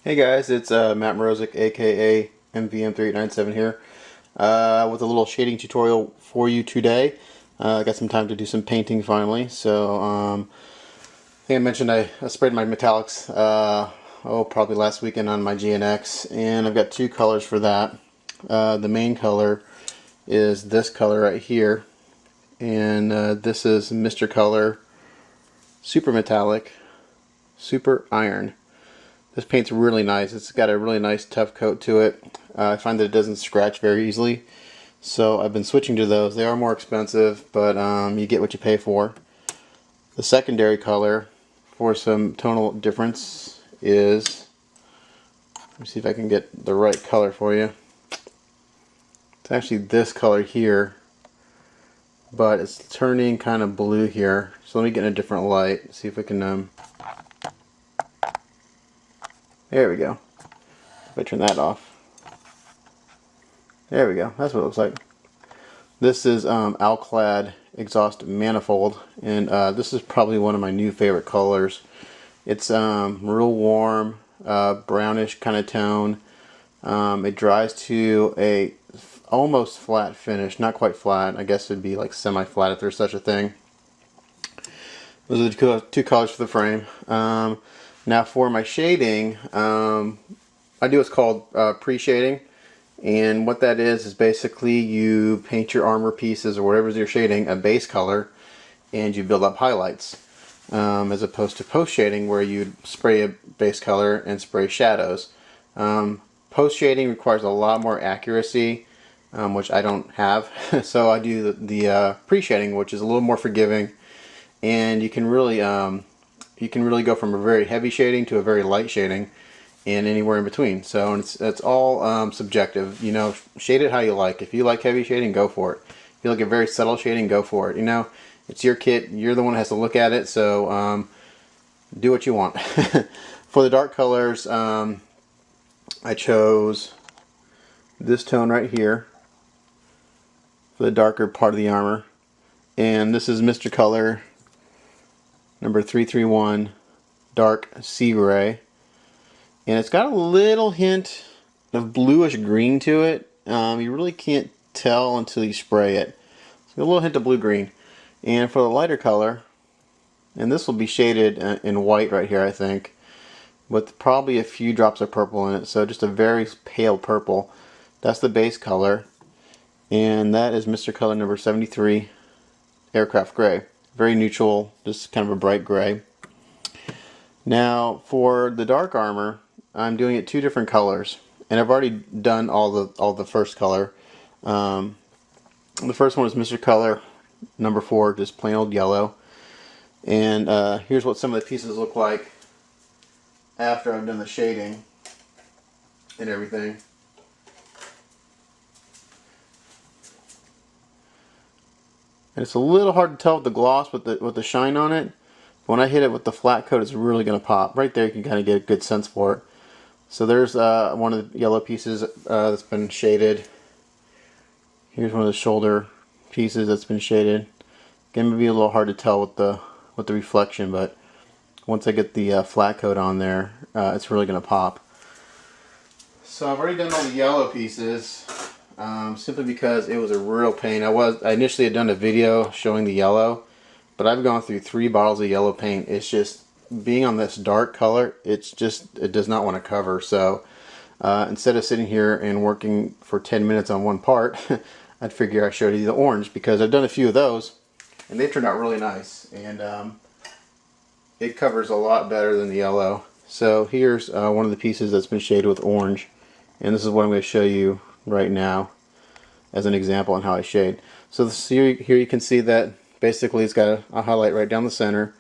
Hey guys, it's Matt Mrozik, aka MVM3897 here, with a little shading tutorial for you today. I got some time to do some painting finally, so I think I mentioned I sprayed my metallics, probably last weekend on my GNX, and I've got two colors for that. The main color is this color right here, and this is Mr. Color Super Metallic Super Iron. This paint's really nice. It's got a really nice tough coat to it. I find that it doesn't scratch very easily. So I've been switching to those. They are more expensive, but you get what you pay for. The secondary color for some tonal difference is, let me see if I can get the right color for you. It's actually this color here, but it's turning kind of blue here. So let me get in a different light, see if I can there we go. If I turn that off. There we go. That's what it looks like. This is Alclad Exhaust Manifold, and this is probably one of my new favorite colors. It's real warm, brownish kind of tone. It dries to a almost flat finish, not quite flat. I guess it'd be like semi-flat if there's such a thing. Those are the two colors for the frame. Now for my shading, I do what's called pre-shading, and what that is basically you paint your armor pieces or whatever you're shading a base color, and you build up highlights, as opposed to post-shading where you spray a base color and spray shadows. Post-shading requires a lot more accuracy, which I don't have, so I do the pre-shading, which is a little more forgiving, and you can really go from a very heavy shading to a very light shading, and anywhere in between. So it's all subjective. You know, shade it how you like. If you like heavy shading, go for it. If you like a very subtle shading, go for it. You know, it's your kit. You're the one who has to look at it. So do what you want. For the dark colors, I chose this tone right here for the darker part of the armor, and this is Mr. Color number 331 Dark Sea Gray. And it's got a little hint of bluish green to it. You really can't tell until you spray it. So a little hint of blue-green. And for the lighter color, and this will be shaded in white right here, I think, with probably a few drops of purple in it. So just a very pale purple. That's the base color. And that is Mr. Color number 73, Aircraft Gray. Very neutral, just kind of a bright gray. Now for the dark armor, I'm doing it two different colors, and I've already done all the first color. The first one is Mr. Color number 4, just plain old yellow. And here's what some of the pieces look like after I've done the shading and everything. And it's a little hard to tell with the gloss with the shine on it. When I hit it with the flat coat, it's really going to pop. Right there you can kind of get a good sense for it. So there's one of the yellow pieces that's been shaded. Here's one of the shoulder pieces that's been shaded. Again, maybe a little hard to tell with the reflection, but once I get the flat coat on there, it's really going to pop. So I've already done all the yellow pieces, simply because it was a real pain. I initially had done a video showing the yellow, but I've gone through 3 bottles of yellow paint. It's just, being on this dark color, it does not want to cover. So instead of sitting here and working for 10 minutes on one part, I'd figure I showed you the orange, because I've done a few of those and they turned out really nice, and it covers a lot better than the yellow. So here's one of the pieces that's been shaded with orange, and this is what I'm going to show you right now as an example on how I shade. So here you can see that basically it's got a highlight right down the center,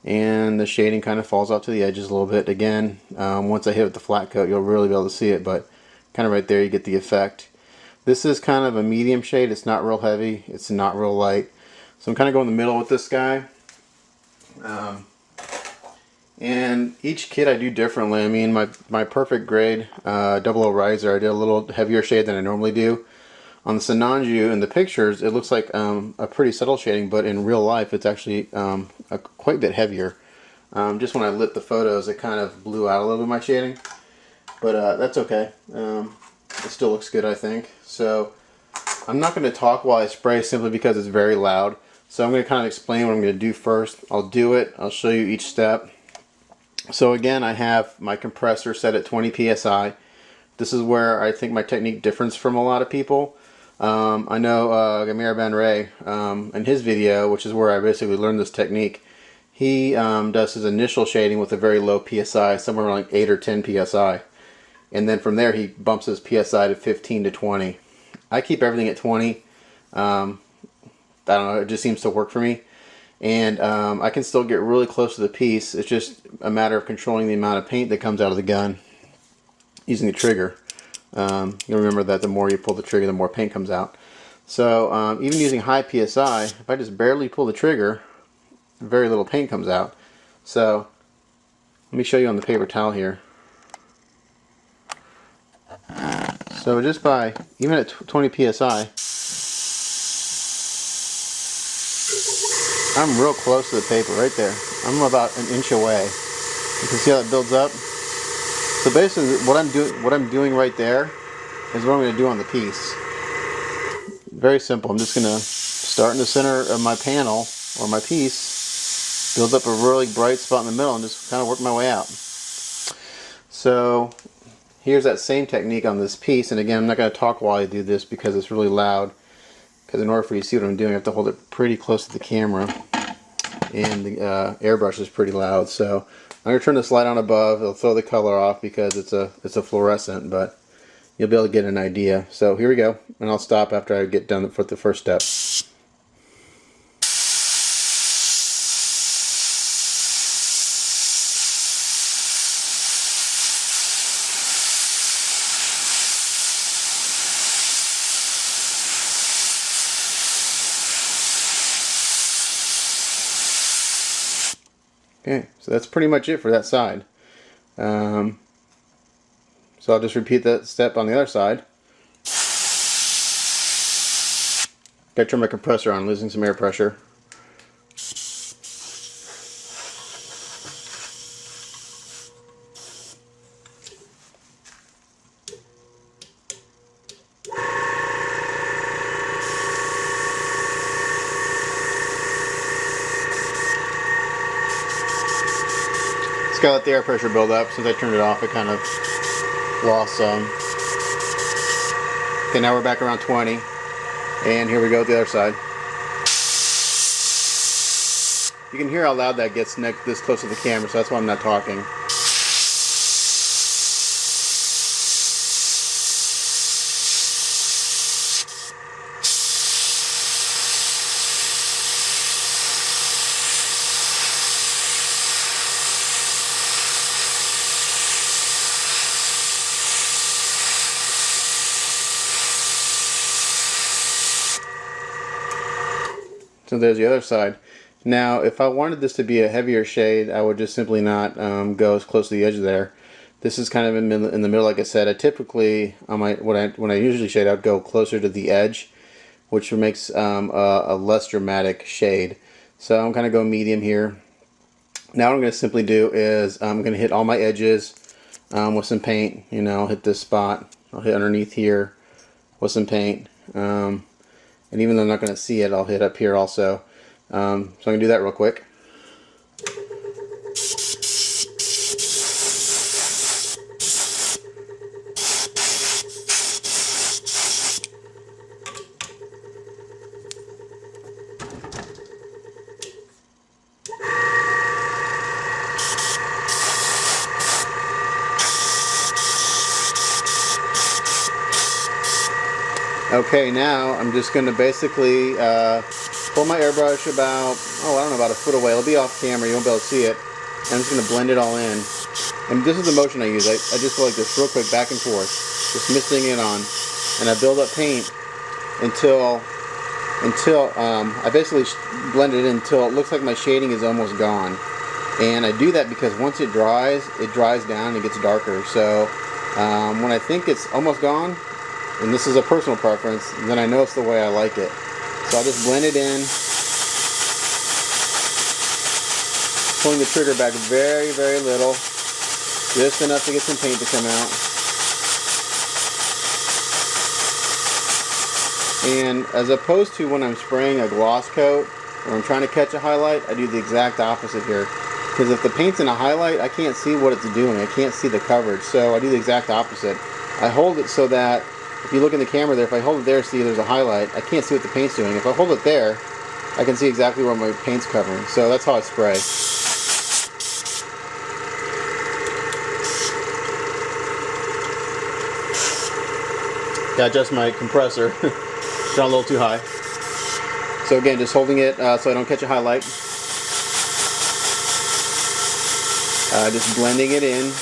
and the shading kind of falls off to the edges a little bit. Again, once I hit it with the flat coat, you'll really be able to see it, but kind of right there you get the effect. This is kind of a medium shade. It's not real heavy, it's not real light. So I'm kind of going in the middle with this guy. And each kit I do differently. I mean, my perfect grade 00 riser, I did a little heavier shade than I normally do. On the Sinanju, in the pictures, it looks like a pretty subtle shading, but in real life it's actually quite a bit heavier. Just when I lit the photos, it kind of blew out a little bit of my shading. but that's okay. It still looks good, I think. So I'm not going to talk while I spray simply because it's very loud. So I'm going to kind of explain what I'm going to do first. I'll do it. I'll show you each step. So again, I have my compressor set at 20 psi. This is where I think my technique differs from a lot of people. I know Gamir Ben Ray, in his video, which is where I basically learned this technique, he does his initial shading with a very low PSI, somewhere around like 8 or 10 PSI. And then from there he bumps his PSI to 15 to 20. I keep everything at 20. I don't know, it just seems to work for me. And I can still get really close to the piece. It's just a matter of controlling the amount of paint that comes out of the gun using the trigger. You'll remember that the more you pull the trigger, the more paint comes out. So even using high PSI, if I just barely pull the trigger, very little paint comes out. So let me show you on the paper towel here. So just by, even at 20 PSI, I'm real close to the paper right there. I'm about an inch away. You can see how it builds up. So basically what I'm doing right there is what I'm going to do on the piece. Very simple. I'm just going to start in the center of my panel or my piece, build up a really bright spot in the middle, and just kind of work my way out. So here's that same technique on this piece, and again, I'm not going to talk while I do this because it's really loud. Because in order for you to see what I'm doing, I have to hold it pretty close to the camera, and the airbrush is pretty loud. So I'm going to turn this light on above. It'll throw the color off because it's a fluorescent, but you'll be able to get an idea. So here we go, and I'll stop after I get done with the first step. Okay, so that's pretty much it for that side. So I'll just repeat that step on the other side. Gotta turn my compressor on, losing some air pressure. Just gotta let the air pressure build up. Since I turned it off, it kind of lost some. Okay, now we're back around 20. And here we go with the other side. You can hear how loud that gets this close to the camera, so that's why I'm not talking. So there's the other side. Now, if I wanted this to be a heavier shade, I would just simply not go as close to the edge there. This is kind of in the middle, like I said. I typically, when I usually shade, I'd go closer to the edge, which makes a less dramatic shade. So I'm kind of going medium here. Now what I'm going to simply do is I'm going to hit all my edges with some paint. You know, I'll hit this spot. I'll hit underneath here with some paint. And even though I'm not going to see it, I'll hit up here also. So I'm going to do that real quick. Okay, now I'm just going to basically pull my airbrush about, I don't know, about a foot away. It'll be off camera, you won't be able to see it. And I'm just going to blend it all in. And this is the motion I use. I just go like this real quick, back and forth, just misting it on. And I build up paint until I basically blend it in until it looks like my shading is almost gone. And I do that because once it dries down and it gets darker. So when I think it's almost gone, and this is a personal preference, then I know it's the way I like it. So I'll just blend it in, pulling the trigger back very, very little, Just enough to get some paint to come out. And as opposed to when I'm spraying a gloss coat, or I'm trying to catch a highlight, I do the exact opposite here. Because if the paint's in a highlight, I can't see what it's doing. I can't see the coverage. So I do the exact opposite. I hold it so that, if you look in the camera there, if I hold it there, see there's a highlight, I can't see what the paint's doing. If I hold it there, I can see exactly where my paint's covering. So that's how I spray. Gotta adjust my compressor. Got a little too high. So again, just holding it so I don't catch a highlight. Just blending it in.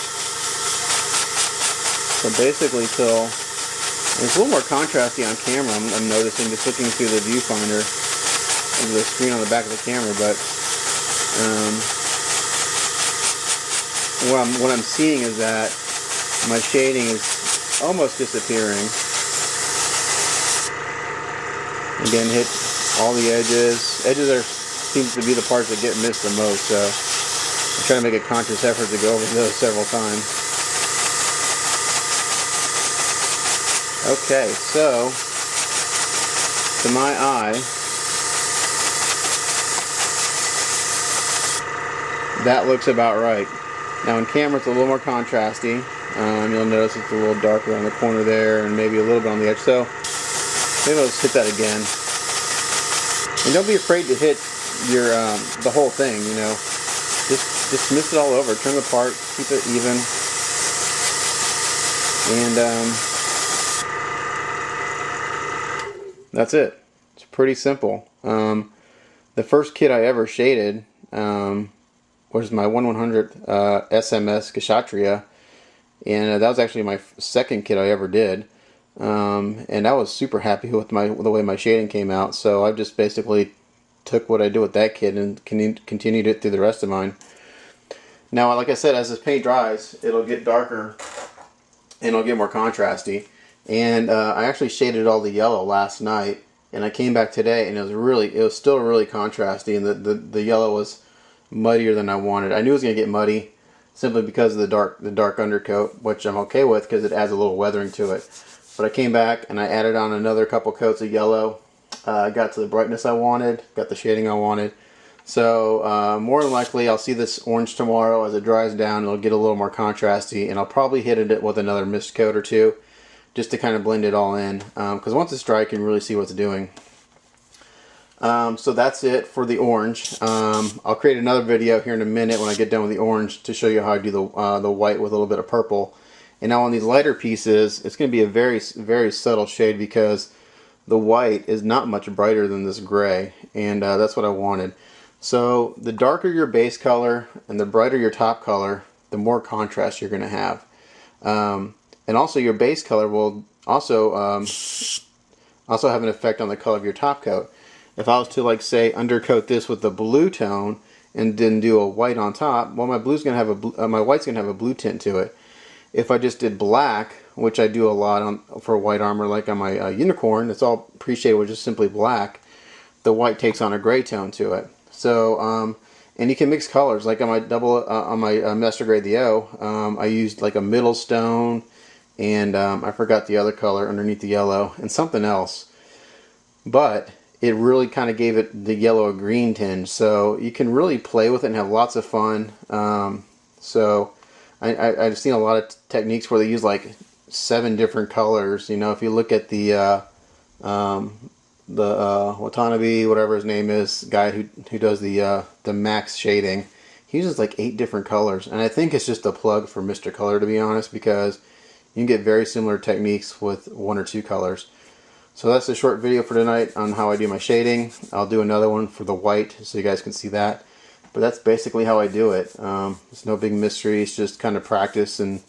So basically till it's a little more contrasty on camera, I'm noticing, just looking through the viewfinder of the screen on the back of the camera, but what I'm seeing is that my shading is almost disappearing. Again, hit all the edges. Edges seems to be the parts that get missed the most, so I'm trying to make a conscious effort to go over those several times. Okay, so to my eye, that looks about right. Now in camera it's a little more contrasty. You'll notice it's a little darker on the corner there and maybe a little bit on the edge. So maybe I'll just hit that again. And don't be afraid to hit your the whole thing, you know. Just mix it all over, trim the part, keep it even. And that's it. It's pretty simple. The first kit I ever shaded was my 1/100th SMS Kshatriya, and that was actually my second kit I ever did. And I was super happy with the way my shading came out, so I just basically took what I did with that kit and continued it through the rest of mine. Now, like I said, as this paint dries, it'll get darker and it'll get more contrasty. And I actually shaded all the yellow last night, and I came back today, and it was still really contrasty, and the yellow was muddier than I wanted. I knew it was going to get muddy simply because of the dark undercoat, which I'm okay with because it adds a little weathering to it. But I came back and I added on another couple coats of yellow. Got to the brightness I wanted, got the shading I wanted. So more than likely I'll see this orange tomorrow. As it dries down, it'll get a little more contrasty, and I'll probably hit it with another mist coat or two just to kind of blend it all in, because once it's dry you can really see what it's doing. So that's it for the orange. I'll create another video here in a minute when I get done with the orange to show you how I do the white with a little bit of purple. And now on these lighter pieces, it's going to be a very, very subtle shade because the white is not much brighter than this gray, and that's what I wanted. So the darker your base color and the brighter your top color, the more contrast you're going to have. And also your base color will also have an effect on the color of your top coat. If I was to, like, say, undercoat this with the blue tone and then do a white on top, well, my blue's going to have my white's going to have a blue tint to it. If I just did black, which I do a lot for white armor, like on my unicorn, it's all pre-shaded with just simply black, the white takes on a gray tone to it. So, and you can mix colors, like on my Master Grade the O, I used like a middle stone, and I forgot the other color underneath the yellow, and something else. But it really kind of gave it the yellow-green tinge, so you can really play with it and have lots of fun. So I've seen a lot of techniques where they use like 7 different colors. You know, if you look at the Watanabe, whatever his name is, guy who does the max shading, he uses like 8 different colors, and I think it's just a plug for Mr. Color, to be honest, because you can get very similar techniques with 1 or 2 colors. So that's a short video for tonight on how I do my shading. I'll do another one for the white so you guys can see that. But that's basically how I do it. It's no big mystery. It's just kind of practice and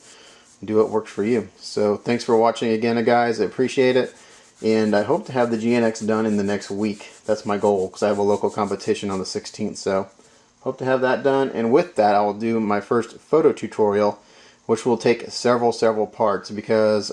do what works for you. So thanks for watching again, guys. I appreciate it. And I hope to have the GNX done in the next week. That's my goal, because I have a local competition on the 16th. So hope to have that done. And with that, I will do my first photo tutorial, which will take several parts, because